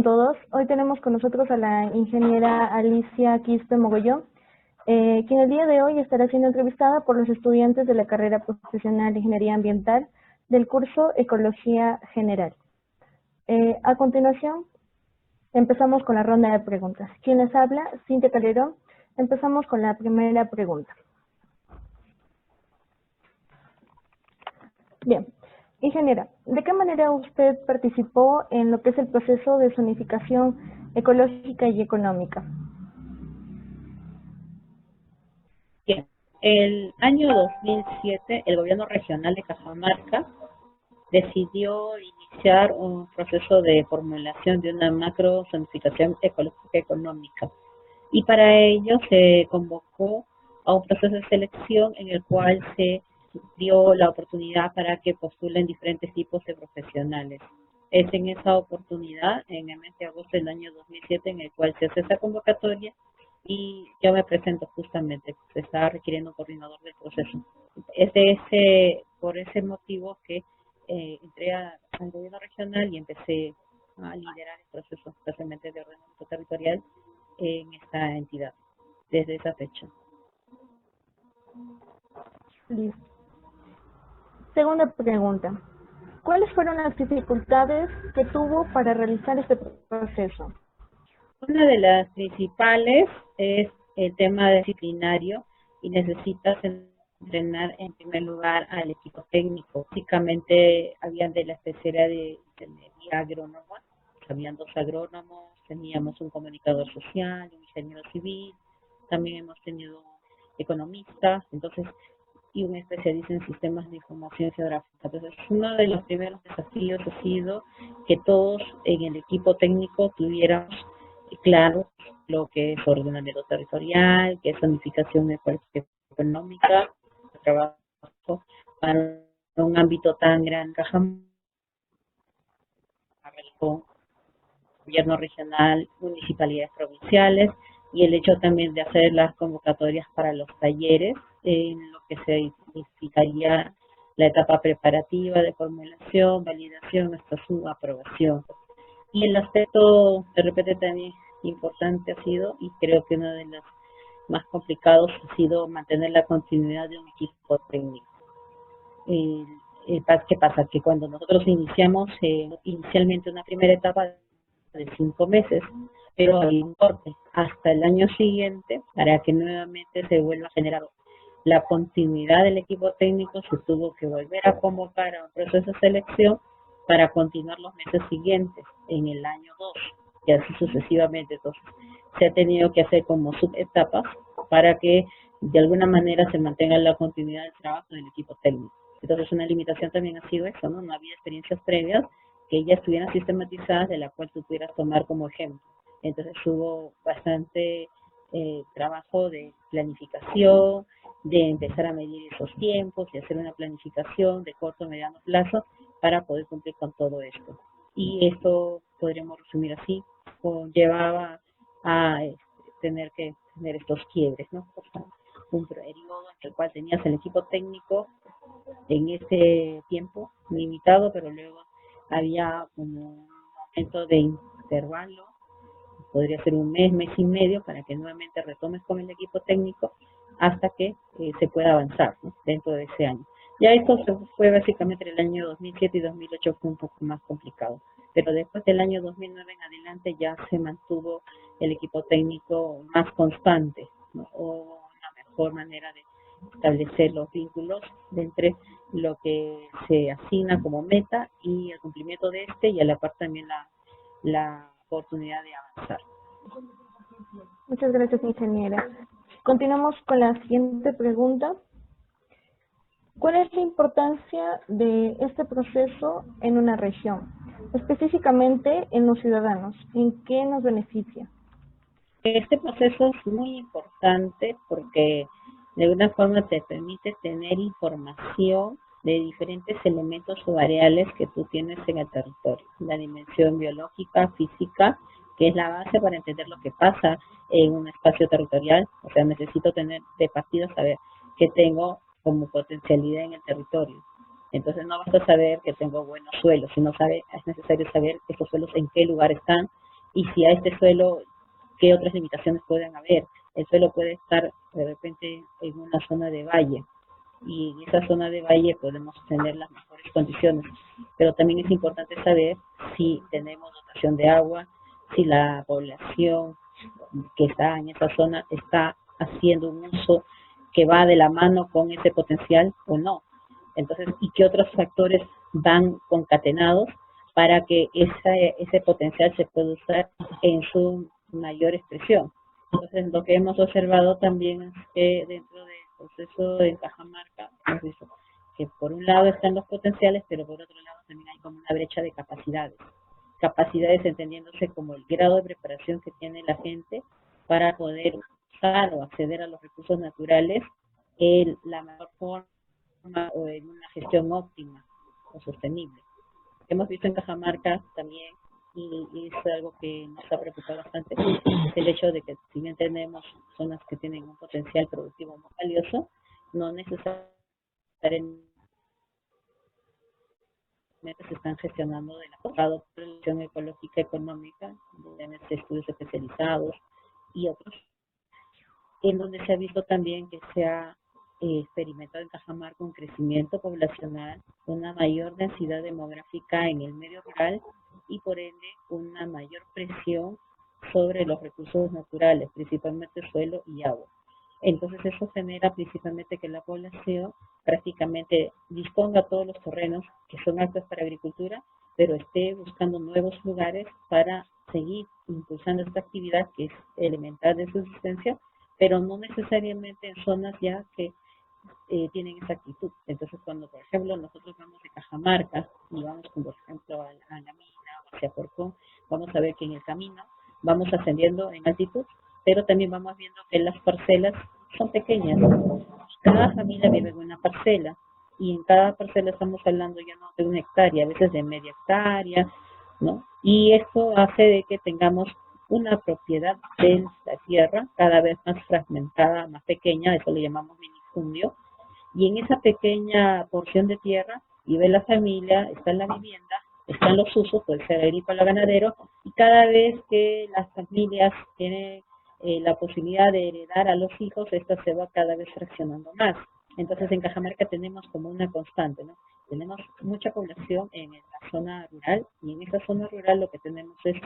todos? Hoy tenemos con nosotros a la ingeniera Alicia Quispe Mogollón, quien el día de hoy estará siendo entrevistada por los estudiantes de la carrera profesional de Ingeniería Ambiental del curso Ecología General. A continuación, empezamos con la ronda de preguntas. ¿Quién les habla? Cintia Calderón. Empezamos con la primera pregunta. Bien. Ingeniera, ¿de qué manera usted participó en lo que es el proceso de zonificación ecológica y económica? Bien, el año 2007 el gobierno regional de Cajamarca decidió iniciar un proceso de formulación de una macro zonificación ecológica económica, y para ello se convocó a un proceso de selección en el cual se dio la oportunidad para que postulen diferentes tipos de profesionales. Es en esa oportunidad, en el mes de agosto del año 2007, en el cual se hace esa convocatoria y yo me presento justamente. Se está requiriendo un coordinador del proceso. Es por ese motivo que entré al gobierno regional y empecé a liderar el proceso especialmente de ordenamiento territorial en esta entidad desde esa fecha. Listo. Segunda pregunta. ¿Cuáles fueron las dificultades que tuvo para realizar este proceso? Una de las principales es el tema disciplinario, y necesitas entrenar en primer lugar al equipo técnico. Básicamente habían de la especialidad de ingeniería agrónoma, habían 2 agrónomos, teníamos un comunicador social, un ingeniero civil, también hemos tenido economistas, entonces, y un especialista en sistemas de información geográfica. Entonces, uno de los primeros desafíos ha sido que todos en el equipo técnico tuviéramos claro lo que es ordenamiento territorial, que es zonificación económica, trabajo para un ámbito tan grande, gobierno regional, municipalidades provinciales, y el hecho también de hacer las convocatorias para los talleres, en lo que se significaría la etapa preparativa de formulación, validación hasta su aprobación. Y el aspecto de repente también importante ha sido, y creo que uno de los más complicados ha sido mantener la continuidad de un equipo técnico. ¿Qué pasa? Que cuando nosotros iniciamos inicialmente una primera etapa de 5 meses, pero hay un corte hasta el año siguiente para que nuevamente se vuelva a generar la continuidad del equipo técnico. Se tuvo que volver a convocar a un proceso de selección para continuar los meses siguientes en el año 2 y así sucesivamente. Entonces se ha tenido que hacer como subetapas para que de alguna manera se mantenga la continuidad del trabajo del equipo técnico. Entonces una limitación también ha sido eso, ¿no? No había experiencias previas que ya estuvieran sistematizadas de la cual tú pudieras tomar como ejemplo. Entonces hubo bastante trabajo de planificación, de empezar a medir esos tiempos y hacer una planificación de corto y mediano plazo para poder cumplir con todo esto. Y esto podríamos resumir así, conllevaba a tener que tener estos quiebres, ¿no? O sea, un periodo en el cual tenías el equipo técnico en ese tiempo limitado, pero luego había como un momento de intervalo, podría ser un mes, mes y medio, para que nuevamente retomes con el equipo técnico hasta que se pueda avanzar, ¿no? Dentro de ese año. Ya esto fue básicamente el año 2007 y 2008 fue un poco más complicado, pero después del año 2009 en adelante ya se mantuvo el equipo técnico más constante, ¿no? O una mejor manera de establecer los vínculos entre lo que se asigna como meta y el cumplimiento de y a la par también la oportunidad de avanzar. Muchas gracias, ingeniera. Continuamos con la siguiente pregunta. ¿Cuál es la importancia de este proceso en una región, específicamente en los ciudadanos? ¿En qué nos beneficia? Este proceso es muy importante porque de alguna forma te permite tener información de diferentes elementos o variables que tú tienes en el territorio. La dimensión biológica, física, que es la base para entender lo que pasa en un espacio territorial. O sea, necesito tener de partida saber qué tengo como potencialidad en el territorio. Entonces no basta saber que tengo buenos suelos, sino es necesario saber estos suelos en qué lugar están y si a este suelo, qué otras limitaciones pueden haber. El suelo puede estar de repente en una zona de valle, y en esa zona de valle podemos tener las mejores condiciones, pero también es importante saber si tenemos dotación de agua, si la población que está en esa zona está haciendo un uso que va de la mano con ese potencial o no. Entonces, ¿y qué otros factores van concatenados para que ese potencial se pueda usar en su mayor expresión? Entonces, lo que hemos observado también es que dentro del proceso de Cajamarca, hemos visto que por un lado están los potenciales, pero por otro lado también hay como una brecha de capacidades. Capacidades entendiéndose como el grado de preparación que tiene la gente para poder usar o acceder a los recursos naturales en la mejor forma o en una gestión óptima o sostenible. Hemos visto en Cajamarca también, y es algo que nos ha preocupado bastante, es el hecho de que si bien tenemos zonas que tienen un potencial productivo muy valioso, no necesariamente se están gestionando de la producción ecológica económica, en estudios especializados y otros, en donde se ha visto también que se ha experimentado en Cajamarca un crecimiento poblacional, una mayor densidad demográfica en el medio rural y por ende una mayor presión sobre los recursos naturales, principalmente suelo y agua. Entonces eso genera principalmente que la población prácticamente disponga todos los terrenos que son aptos para agricultura, pero esté buscando nuevos lugares para seguir impulsando esta actividad que es elemental de subsistencia, pero no necesariamente en zonas ya que tienen esa actitud. Entonces, cuando, por ejemplo, nosotros vamos de Cajamarca y vamos, por ejemplo, a la mina o hacia Porcón, vamos a ver que en el camino vamos ascendiendo en altitud, pero también vamos viendo que las parcelas son pequeñas. Cada familia vive en una parcela y en cada parcela estamos hablando ya no de 1 hectárea, a veces de media hectárea, ¿no? Y esto hace de que tengamos una propiedad de la tierra cada vez más fragmentada, más pequeña, eso le llamamos minifundio, y en esa pequeña porción de tierra vive la familia, está la vivienda, están los usos, puede ser agrícola, ganadero, y cada vez que las familias tienen la posibilidad de heredar a los hijos, esta se va cada vez fraccionando más. Entonces en Cajamarca tenemos como una constante, ¿no? Tenemos mucha población en la zona rural, y en esa zona rural lo que tenemos es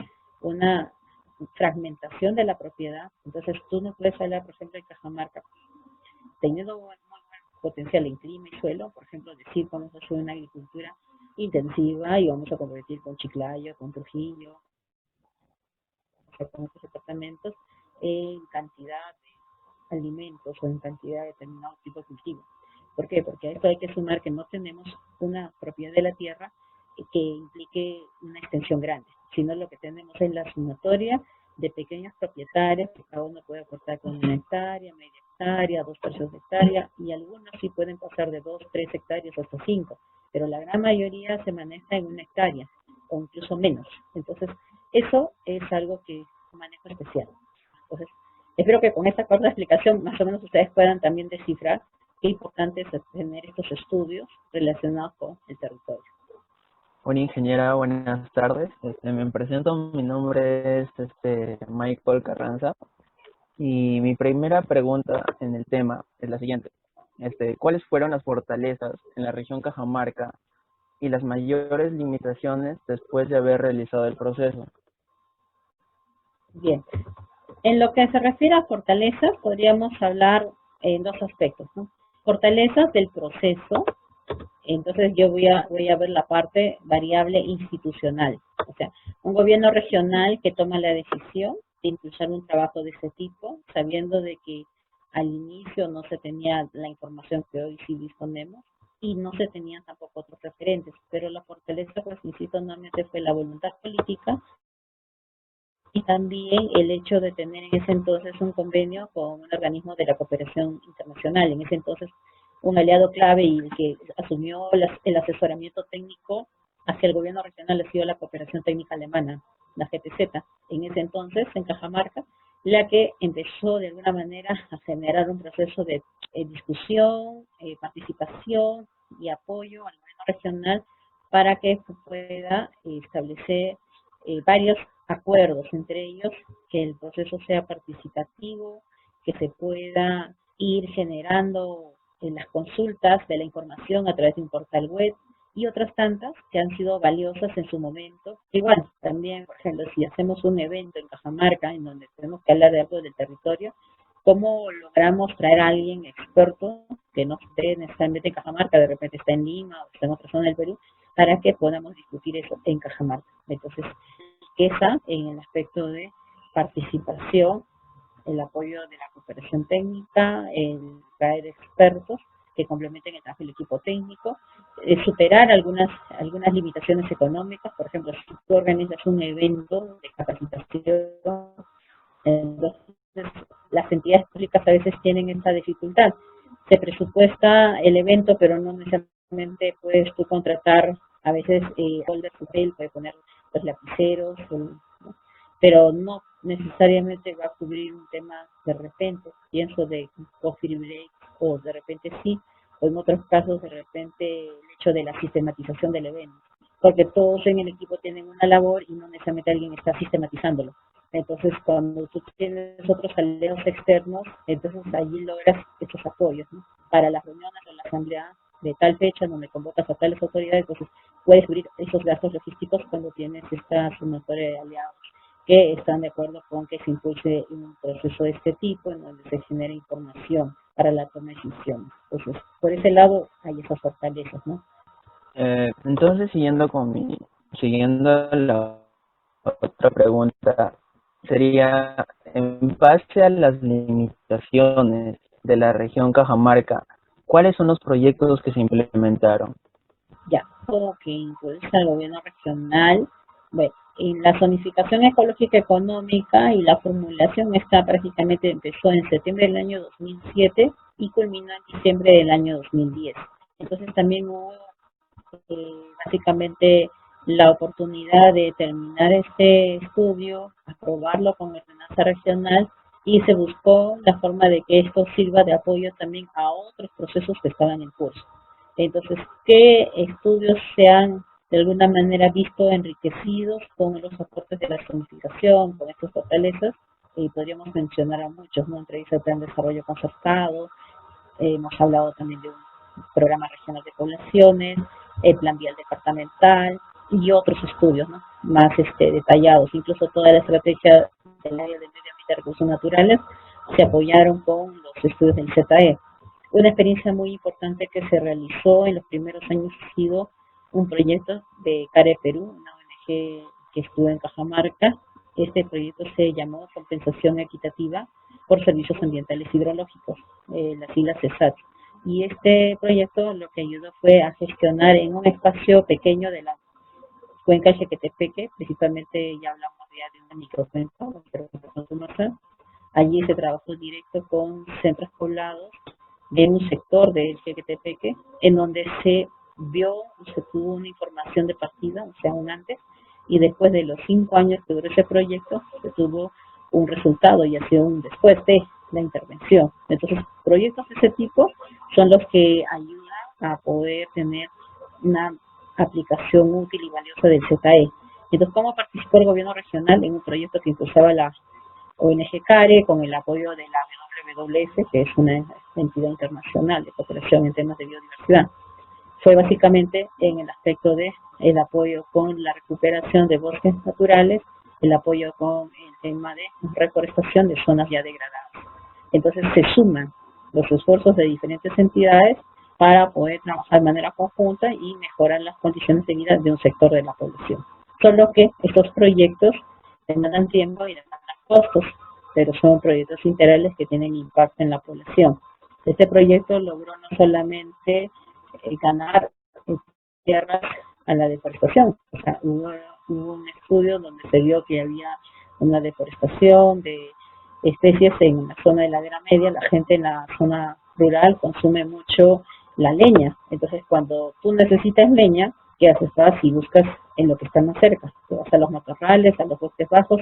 una fragmentación de la propiedad. Entonces tú no puedes hablar, por ejemplo, en Cajamarca, teniendo muy buen potencial en clima y suelo, por ejemplo, decir vamos a hacer una agricultura intensiva y vamos a competir con Chiclayo, con Trujillo, o sea, con otros departamentos, en cantidad de alimentos o en cantidad de determinado tipo de cultivo. ¿Por qué? Porque a esto hay que sumar que no tenemos una propiedad de la tierra que implique una extensión grande, sino lo que tenemos es la sumatoria de pequeños propietarios que cada uno puede aportar con 1 hectárea, media hectárea, 2/3 de hectárea, y algunos sí pueden pasar de 2, 3 hectáreas hasta 5, pero la gran mayoría se maneja en 1 hectárea o incluso menos. Entonces, eso es algo que es un manejo especial. Entonces, espero que con esta corta explicación más o menos ustedes puedan también descifrar qué importante es tener estos estudios relacionados con el territorio. Hola ingeniera, buenas tardes. Me presento, mi nombre es Michael Carranza y mi primera pregunta en el tema es la siguiente. ¿Cuáles fueron las fortalezas en la región Cajamarca y las mayores limitaciones después de haber realizado el proceso? Bien, en lo que se refiere a fortalezas, podríamos hablar en dos aspectos, ¿no? Fortalezas del proceso. Entonces yo voy a ver la parte variable institucional, o sea, un gobierno regional que toma la decisión de impulsar un trabajo de ese tipo, sabiendo de que al inicio no se tenía la información que hoy sí disponemos y no se tenían tampoco otros referentes, pero la fortaleza, pues insisto nuevamente, fue la voluntad política y también el hecho de tener en ese entonces un convenio con un organismo de la cooperación internacional, en ese entonces un aliado clave y el que asumió el asesoramiento técnico hacia el gobierno regional ha sido la cooperación técnica alemana, la GTZ, en ese entonces en Cajamarca, la que empezó de alguna manera a generar un proceso de discusión, participación y apoyo al gobierno regional para que pueda establecer varios acuerdos entre ellos, que el proceso sea participativo, que se pueda ir generando en las consultas de la información a través de un portal web y otras tantas que han sido valiosas en su momento. Igual, también, por ejemplo, si hacemos un evento en Cajamarca en donde tenemos que hablar de algo del territorio, ¿cómo logramos traer a alguien experto que no esté necesariamente en Cajamarca, de repente está en Lima o está en otra zona del Perú, para que podamos discutir eso en Cajamarca? Entonces, esa en el aspecto de participación, el apoyo de la cooperación técnica, el traer expertos que complementen el trabajo del equipo técnico, superar algunas limitaciones económicas. Por ejemplo, si tú organizas un evento de capacitación, entonces las entidades públicas a veces tienen esta dificultad. Se presupuesta el evento, pero no necesariamente puedes tú contratar, a veces holder papel, puede poner los lapiceros, ¿no? Pero no necesariamente va a cubrir un tema de repente, pienso de coffee break, o de repente sí, o en otros casos de repente el hecho de la sistematización del evento, porque todos en el equipo tienen una labor y no necesariamente alguien está sistematizándolo. Entonces, cuando tú tienes otros aliados externos, entonces allí logras estos apoyos, ¿no? Para las reuniones o la asamblea de tal fecha donde convocas a tales autoridades, entonces puedes cubrir esos gastos logísticos cuando tienes esta sumatoria de aliados que están de acuerdo con que se impulse un proceso de este tipo en donde se genera información para la toma de decisiones. Entonces, por ese lado hay esas fortalezas, ¿no? Entonces, siguiendo la otra pregunta, sería, en base a las limitaciones de la región Cajamarca, ¿cuáles son los proyectos que se implementaron? Ya, todo que impulsa el gobierno regional. Bueno, en la zonificación ecológica económica y la formulación está prácticamente empezó en septiembre del año 2007 y culminó en diciembre del año 2010. Entonces también hubo básicamente la oportunidad de terminar este estudio, aprobarlo con ordenanza regional y se buscó la forma de que esto sirva de apoyo también a otros procesos que estaban en curso. Entonces, ¿qué estudios se han de alguna manera visto enriquecidos con los aportes de la zonificación, con estas fortalezas? Y podríamos mencionar a muchos, ¿no? Entre ellos el Plan de Desarrollo Concertado, hemos hablado también de un programa regional de poblaciones, el Plan Vial Departamental y otros estudios, ¿no? Más detallados. Incluso toda la estrategia del área del medio ambiente y recursos naturales se apoyaron con los estudios del ZE. Una experiencia muy importante que se realizó en los primeros años ha sido un proyecto de CARE Perú, una ONG que estuvo en Cajamarca. Este proyecto se llamó Compensación Equitativa por Servicios Ambientales Hidrológicos, las siglas CESAT. Y este proyecto lo que ayudó fue a gestionar en un espacio pequeño de la cuenca Jequetepeque, principalmente ya hablamos ya de una microcuenca, allí se trabajó directo con centros poblados de un sector del Jequetepeque, en donde se vio y se tuvo una información de partida, o sea, un antes, y después de los 5 años que duró ese proyecto, se tuvo un resultado y ha sido un después de la intervención. Entonces, proyectos de ese tipo son los que ayudan a poder tener una aplicación útil y valiosa del ZE. Entonces, ¿cómo participó el gobierno regional en un proyecto que impulsaba la ONG CARE con el apoyo de la WWF, que es una entidad internacional de cooperación en temas de biodiversidad? Fue básicamente en el aspecto de el apoyo con la recuperación de bosques naturales, el apoyo con el tema de reforestación de zonas ya degradadas. Entonces se suman los esfuerzos de diferentes entidades para poder trabajar de manera conjunta y mejorar las condiciones de vida de un sector de la población. Solo que estos proyectos demandan tiempo y demandan costos, pero son proyectos integrales que tienen impacto en la población. Este proyecto logró no solamente ganar tierras a la deforestación, o sea, hubo un estudio donde se vio que había una deforestación de especies en la zona de la ladera media. La gente en la zona rural consume mucho la leña, entonces cuando tú necesitas leña, ¿qué haces? Vas y buscas en lo que está más cerca, te vas a los matorrales, a los bosques bajos,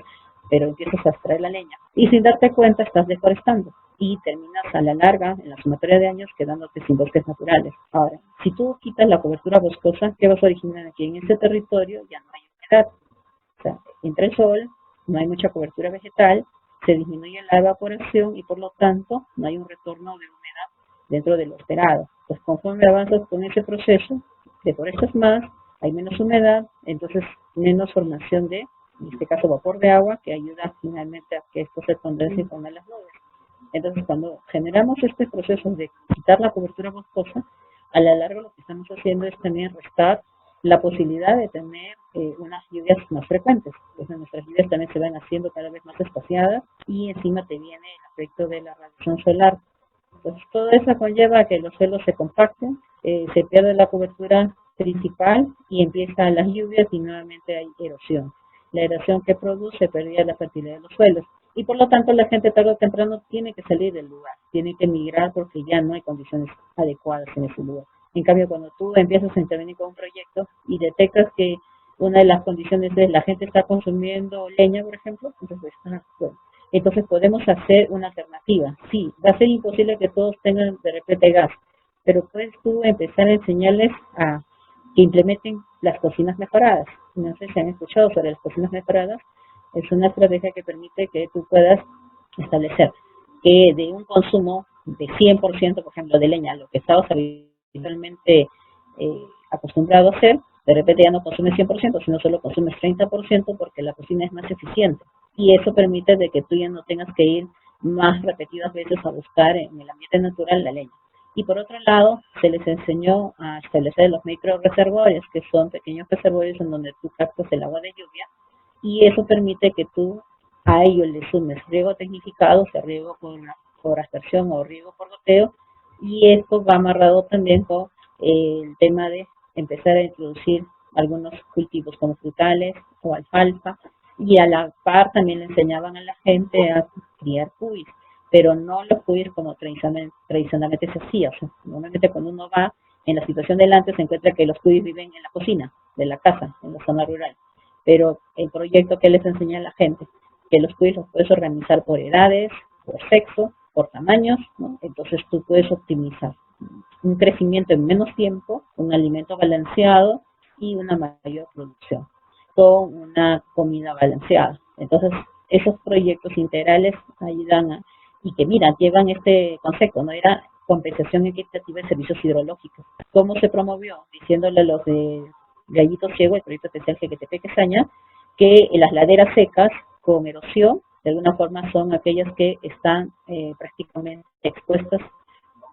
pero empiezas a extraer la leña y sin darte cuenta estás deforestando y terminas a la larga, en la sumatoria de años, quedándote sin bosques naturales. Ahora, si tú quitas la cobertura boscosa, ¿qué vas a originar aquí? En ese territorio ya no hay humedad, o sea, entra el sol, no hay mucha cobertura vegetal, se disminuye la evaporación y por lo tanto no hay un retorno de humedad dentro de lo esperado. Pues conforme avanzas con ese proceso, deforestas más, hay menos humedad, entonces menos formación de, en este caso, vapor de agua, que ayuda finalmente a que esto se condense y forme las nubes. Entonces, cuando generamos este proceso de quitar la cobertura boscosa, a la larga lo que estamos haciendo es también restar la posibilidad de tener unas lluvias más frecuentes. Entonces, nuestras lluvias también se van haciendo cada vez más espaciadas y encima te viene el efecto de la radiación solar. Entonces, todo eso conlleva a que los suelos se compacten, se pierde la cobertura principal y empiezan las lluvias y nuevamente hay erosión. La erosión que produce pérdida de la fertilidad de los suelos. Y por lo tanto la gente tarde o temprano tiene que salir del lugar, tiene que migrar porque ya no hay condiciones adecuadas en ese lugar. En cambio, cuando tú empiezas a intervenir con un proyecto y detectas que una de las condiciones es la gente está consumiendo leña, por ejemplo, entonces podemos hacer una alternativa. Sí, va a ser imposible que todos tengan de repente gas, pero puedes tú empezar a enseñarles a que implementen las cocinas mejoradas. No sé si han escuchado sobre las cocinas mejoradas. Es una estrategia que permite que tú puedas establecer que de un consumo de 100%, por ejemplo, de leña, lo que estabas habitualmente acostumbrado a hacer, de repente ya no consumes 100%, sino solo consumes 30% porque la cocina es más eficiente. Y eso permite de que tú ya no tengas que ir más repetidas veces a buscar en el ambiente natural la leña. Y por otro lado, se les enseñó a establecer los microreservorios, que son pequeños reservorios en donde tú captas el agua de lluvia, y eso permite que tú a ello le sumes riego tecnificado, o sea, riego por aspersión o riego por goteo, y esto va amarrado también con el tema de empezar a introducir algunos cultivos como frutales o alfalfa, y a la par también le enseñaban a la gente a criar cuis, pero no los cuis como tradicionalmente se hacía. O sea, normalmente cuando uno va en la situación del antes se encuentra que los cuis viven en la cocina de la casa, en la zona rural. Pero el proyecto que les enseña a la gente, que los cuis los puedes organizar por edades, por sexo, por tamaños, ¿no? Entonces tú puedes optimizar un crecimiento en menos tiempo, un alimento balanceado y una mayor producción con una comida balanceada. Entonces, esos proyectos integrales ayudan a, y que mira, llevan este concepto, ¿no? Era compensación equitativa de servicios hidrológicos. ¿Cómo se promovió? Diciéndole a los de Gallito Ciego, el proyecto especial Jequetepe Quesaña, que las laderas secas con erosión, de alguna forma son aquellas que están prácticamente expuestas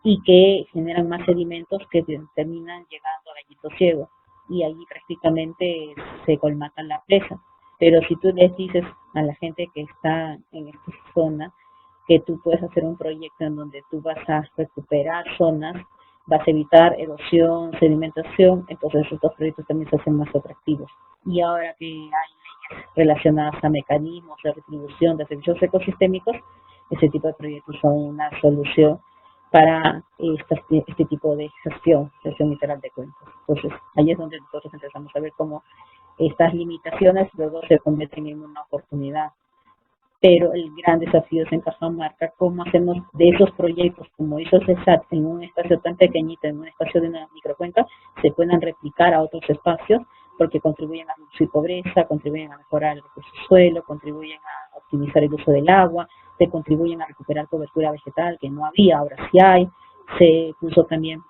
y que generan más sedimentos que terminan llegando a Gallito Ciego y allí prácticamente se colmata la presa. Pero si tú les dices a la gente que está en esta zona que tú puedes hacer un proyecto en donde tú vas a recuperar zonas, vas a evitar erosión, sedimentación, entonces estos proyectos también se hacen más atractivos. Y ahora que hay leyes relacionadas a mecanismos de retribución de servicios ecosistémicos, ese tipo de proyectos son una solución para este tipo de gestión literal de cuencos. Entonces, ahí es donde nosotros empezamos a ver cómo estas limitaciones luego se convierten en una oportunidad. Pero el gran desafío es en Cajamarca cómo hacemos de esos proyectos, como hizo CESAT, en un espacio tan pequeñito, en un espacio de una microcuenca, se puedan replicar a otros espacios, porque contribuyen a reducir pobreza, contribuyen a mejorar el recurso del suelo, contribuyen a optimizar el uso del agua, se contribuyen a recuperar cobertura vegetal que no había, ahora sí hay. Se puso también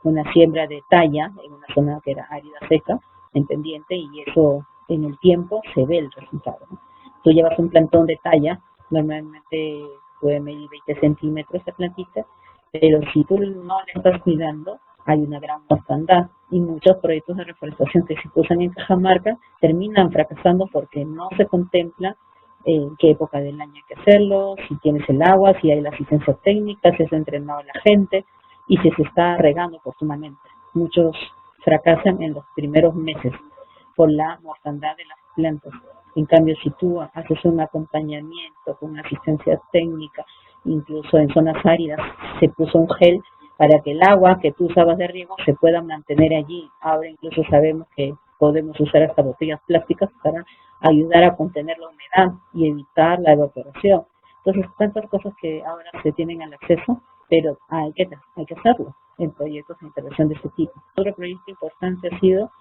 una siembra de talla en una zona que era árida seca, en pendiente, y eso en el tiempo se ve el resultado, ¿no? Tú llevas un plantón de talla, normalmente puede medir 20 centímetros esta plantita, pero si tú no la estás cuidando, hay una gran mortandad. Y muchos proyectos de reforestación que se usan en Cajamarca terminan fracasando porque no se contempla en qué época del año hay que hacerlo, si tienes el agua, si hay la asistencia técnica, si has entrenado a la gente y si se está regando oportunamente. Muchos fracasan en los primeros meses por la mortandad de las plantas. En cambio, si tú haces un acompañamiento con asistencia técnica, incluso en zonas áridas se puso un gel para que el agua que tú usabas de riego se pueda mantener allí. Ahora incluso sabemos que podemos usar hasta botellas plásticas para ayudar a contener la humedad y evitar la evaporación. Entonces, tantas cosas que ahora se tienen al acceso, pero hay que hacerlo en proyectos de intervención de este tipo. Otro proyecto importante ha sido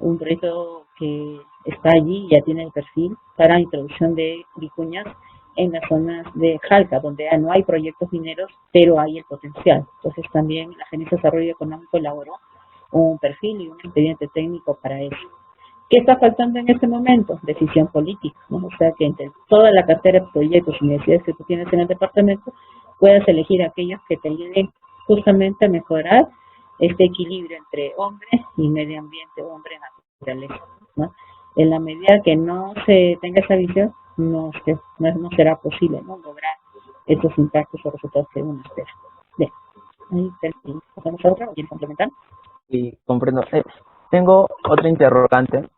un proyecto que está allí, ya tiene el perfil para introducción de vicuñas en las zonas de Jalca, donde no hay proyectos mineros, pero hay el potencial. Entonces también la Agencia de Desarrollo Económico elaboró un perfil y un expediente técnico para eso. ¿Qué está faltando en este momento? Decisión política, ¿no? O sea, que entre toda la cartera de proyectos y necesidades que tú tienes en el departamento, puedas elegir aquellos que te ayuden justamente a mejorar este equilibrio entre hombre y medio ambiente, hombre y naturaleza, ¿no? En la medida que no se tenga esa visión, no será posible, ¿no?, lograr estos impactos o resultados que uno espera. Bien, ahí terminamos. ¿Pasamos a otra? ¿O quieres complementar? Sí, comprendo. Tengo otra interrogante,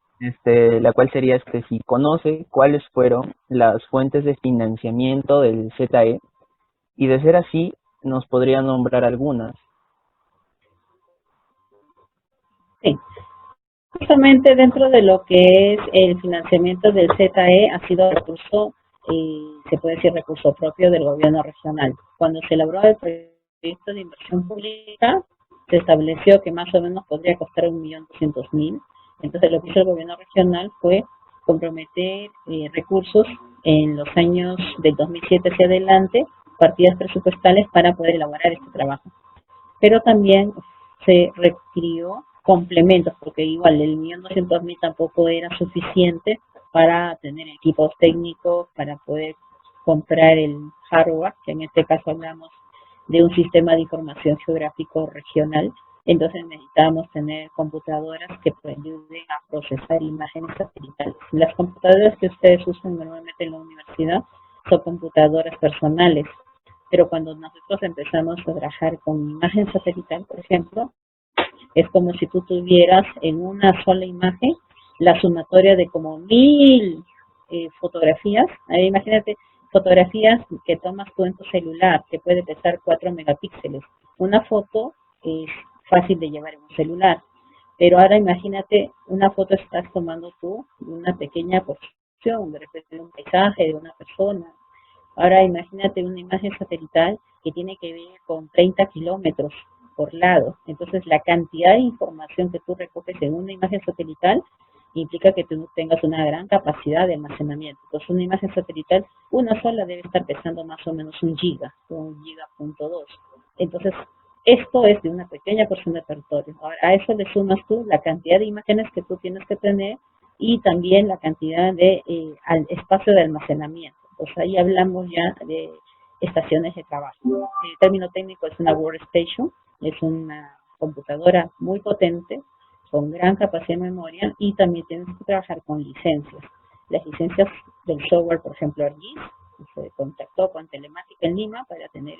la cual sería si conoce cuáles fueron las fuentes de financiamiento del ZE, y de ser así, nos podría nombrar algunas. Sí. Justamente dentro de lo que es el financiamiento del ZE ha sido recurso, se puede decir recurso propio del gobierno regional. Cuando se elaboró el proyecto de inversión pública, se estableció que más o menos podría costar 1.200.000. Entonces lo que hizo el gobierno regional fue comprometer recursos en los años del 2007 hacia adelante, partidas presupuestales para poder elaborar este trabajo. Pero también se requirió complementos, porque igual el 1.200.000 tampoco era suficiente para tener equipos técnicos, para poder comprar el hardware, que en este caso hablamos de un sistema de información geográfico regional. Entonces necesitábamos tener computadoras que ayuden a procesar imágenes satelitales. Las computadoras que ustedes usan normalmente en la universidad son computadoras personales, pero cuando nosotros empezamos a trabajar con imagen satelital, por ejemplo, es como si tú tuvieras en una sola imagen la sumatoria de como 1.000 fotografías. Ahí imagínate fotografías que tomas tú en tu celular, que puede pesar 4 megapíxeles. Una foto es fácil de llevar en un celular, pero ahora imagínate una foto estás tomando tú de una pequeña porción, de repente de un paisaje, de una persona. Ahora imagínate una imagen satelital que tiene que ver con 30 kilómetros por lado. Entonces la cantidad de información que tú recoges en una imagen satelital implica que tú tengas una gran capacidad de almacenamiento. Entonces una imagen satelital, una sola debe estar pesando más o menos 1 giga.2. Entonces esto es de una pequeña porción de territorio. Ahora a eso le sumas tú la cantidad de imágenes que tú tienes que tener y también la cantidad de espacio de almacenamiento. Pues ahí hablamos ya de estaciones de trabajo. El término técnico es una workstation, es una computadora muy potente, con gran capacidad de memoria, y también tienes que trabajar con licencias. Las licencias del software, por ejemplo, ArcGIS, se contactó con Telemática en Lima para tener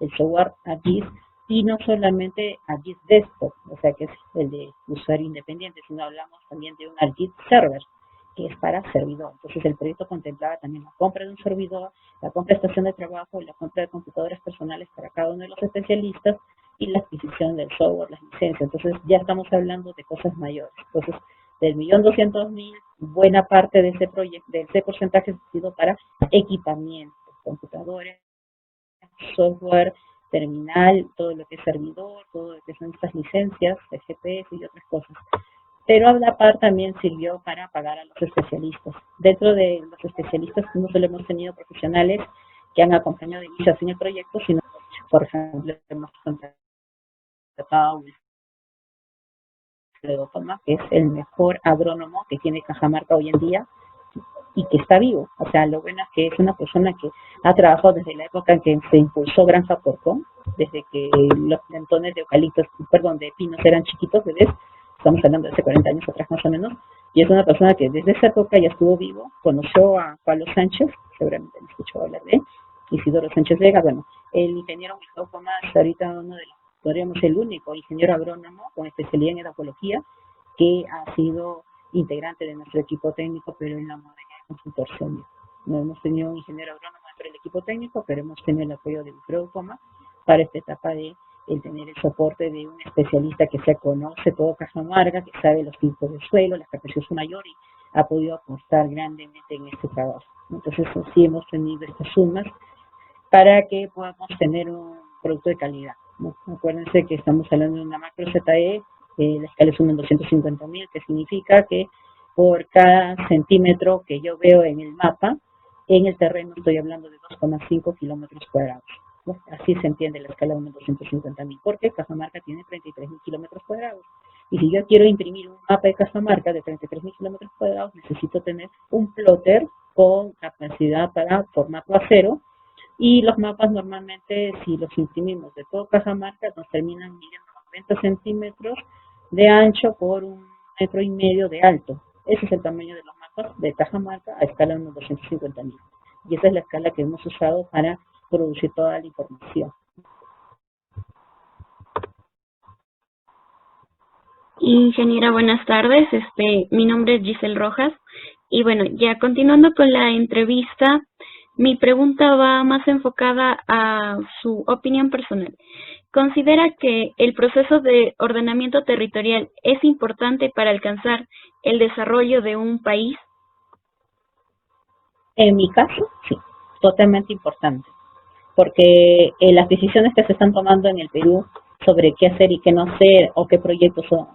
el software ArcGIS, y no solamente ArcGIS Desktop, o sea que es el de usuario independiente, sino hablamos también de un ArcGIS Server, que es para servidor. Entonces el proyecto contemplaba también la compra de un servidor, la compra de estación de trabajo, la compra de computadoras personales para cada uno de los especialistas y la adquisición del software, las licencias. Entonces ya estamos hablando de cosas mayores. Entonces del 1.200.000, buena parte de ese proyecto, de ese porcentaje ha sido para equipamiento, computadores, software, terminal, todo lo que es servidor, todo lo que son estas licencias de GPS y otras cosas. Pero a la par también sirvió para pagar a los especialistas. Dentro de los especialistas no solo hemos tenido profesionales que han acompañado de iniciación el proyecto, sino, por ejemplo, hemos contratado a Wilfredo Toma, que es el mejor agrónomo que tiene Cajamarca hoy en día y que está vivo. O sea, lo bueno es que es una persona que ha trabajado desde la época en que se impulsó Granja Porcón, desde que los plantones de de pinos eran chiquitos, bebés. Estamos hablando de hace 40 años atrás más o menos, y es una persona que desde esa época ya estuvo vivo, conoció a Pablo Sánchez, seguramente me escuchó hablar de él, Isidoro Sánchez Vega. Bueno, el ingeniero Gustavo Comas, ahorita uno de los, podríamos el único ingeniero agrónomo con especialidad en edafología que ha sido integrante de nuestro equipo técnico, pero en la modalidad de consultor senior. No hemos tenido un ingeniero agrónomo dentro del equipo técnico, pero hemos tenido el apoyo de Wilfredo Comas para esta etapa de el tener el soporte de un especialista que se conoce todo Cajamarca, que sabe los tipos de suelo, la capacidad mayor, y ha podido apostar grandemente en este trabajo. Entonces sí hemos tenido estas sumas para que podamos tener un producto de calidad, ¿no? Acuérdense que estamos hablando de una macro ZE la escala es 1 en 250.000, que significa que por cada centímetro que yo veo en el mapa, en el terreno estoy hablando de 2,5 kilómetros cuadrados, ¿no? Así se entiende la escala 1 en 250.000, porque Cajamarca tiene 33.000 kilómetros cuadrados. Y si yo quiero imprimir un mapa de Cajamarca de 33.000 kilómetros cuadrados, necesito tener un plotter con capacidad para formato A0. Y los mapas normalmente, si los imprimimos de todo Cajamarca, nos terminan midiendo 90 centímetros de ancho por 1,5 metros de alto. Ese es el tamaño de los mapas de Cajamarca a escala de unos 250.000. Y esa es la escala que hemos usado para producir toda la información. Ingeniera, buenas tardes. Mi nombre es Giselle Rojas. Y bueno, ya continuando con la entrevista, mi pregunta va más enfocada a su opinión personal. ¿Considera que el proceso de ordenamiento territorial es importante para alcanzar el desarrollo de un país? En mi caso, sí, totalmente importante, porque las decisiones que se están tomando en el Perú sobre qué hacer y qué no hacer, o qué proyectos o,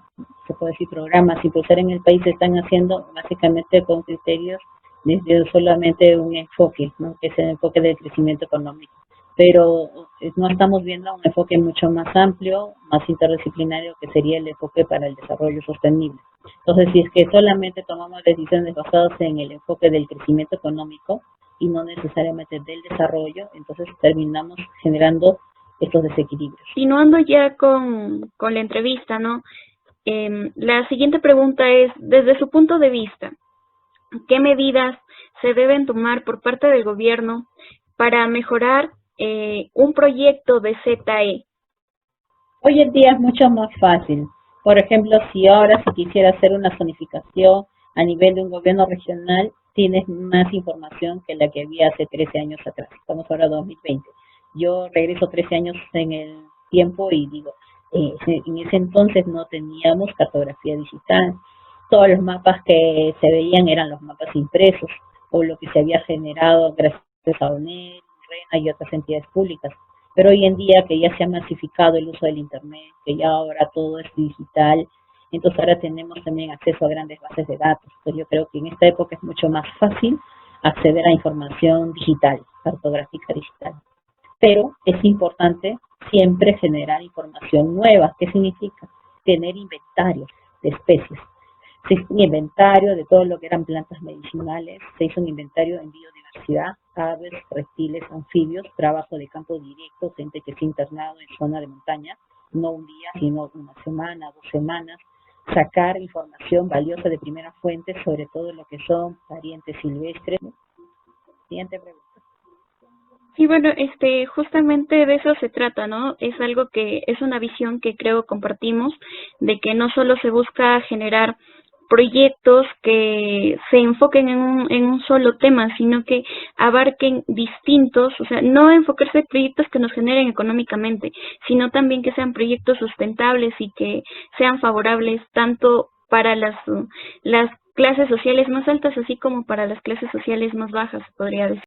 se puede decir, programas impulsar en el país, se están haciendo básicamente con criterios desde solamente un enfoque, ¿no? Que es el enfoque del crecimiento económico. Pero no estamos viendo un enfoque mucho más amplio, más interdisciplinario, que sería el enfoque para el desarrollo sostenible. Entonces, si es que solamente tomamos decisiones basadas en el enfoque del crecimiento económico y no necesariamente del desarrollo, entonces terminamos generando estos desequilibrios. Continuando ya con la entrevista, ¿no? La siguiente pregunta es, desde su punto de vista, ¿qué medidas se deben tomar por parte del gobierno para mejorar un proyecto de ZE? Hoy en día es mucho más fácil. Por ejemplo, si quisiera hacer una zonificación a nivel de un gobierno regional, tienes más información que la que había hace 13 años atrás. Estamos ahora en 2020. Yo regreso 13 años en el tiempo y digo, en ese entonces no teníamos cartografía digital. Todos los mapas que se veían eran los mapas impresos o lo que se había generado gracias a ONED, RENA y otras entidades públicas. Pero hoy en día que ya se ha masificado el uso del Internet, que ya ahora todo es digital, entonces ahora tenemos también acceso a grandes bases de datos. Entonces yo creo que en esta época es mucho más fácil acceder a información digital, cartográfica digital. Pero es importante siempre generar información nueva. ¿Qué significa? Tener inventarios de especies. Se hizo un inventario de todo lo que eran plantas medicinales, se hizo un inventario en biodiversidad, aves, reptiles, anfibios, trabajo de campo directo, gente que se ha internado en zona de montaña, no un día, sino una semana, 2 semanas, sacar información valiosa de primera fuente sobre todo lo que son parientes silvestres. Siguiente pregunta. Sí, bueno, justamente de eso se trata, ¿no? Es algo que es una visión que creo compartimos, de que no solo se busca generar proyectos que se enfoquen en un solo tema, sino que abarquen distintos, o sea, no enfocarse en proyectos que nos generen económicamente, sino también que sean proyectos sustentables y que sean favorables tanto para las clases sociales más altas, así como para las clases sociales más bajas, podría decir.